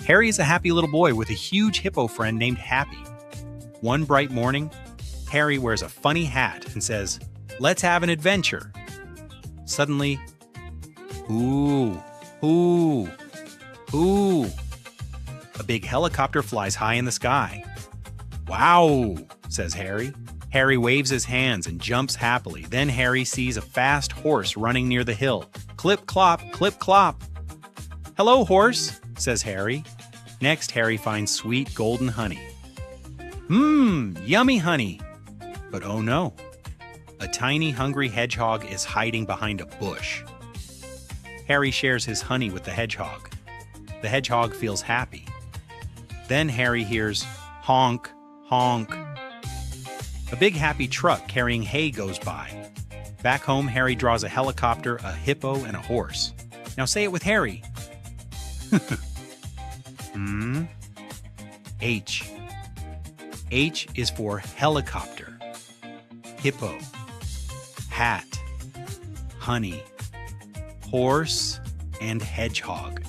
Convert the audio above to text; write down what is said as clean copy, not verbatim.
Harry is a happy little boy with a huge hippo friend named Happy. One bright morning, Harry wears a funny hat and says, "Let's have an adventure." Suddenly, ooh, ooh, ooh, a big helicopter flies high in the sky. "Wow," says Harry. Harry waves his hands and jumps happily. Then Harry sees a fast horse running near the hill. Clip, clop, clip, clop. "Hello, horse," says Harry. Next, Harry finds sweet golden honey. Yummy honey. But oh no, a tiny hungry hedgehog is hiding behind a bush. Harry shares his honey with the hedgehog. The hedgehog feels happy. Then Harry hears honk, honk. A big happy truck carrying hay goes by. Back home, Harry draws a helicopter, a hippo, and a horse. Now say it with Harry. H. H is for helicopter, hippo, hat, honey, horse, and hedgehog.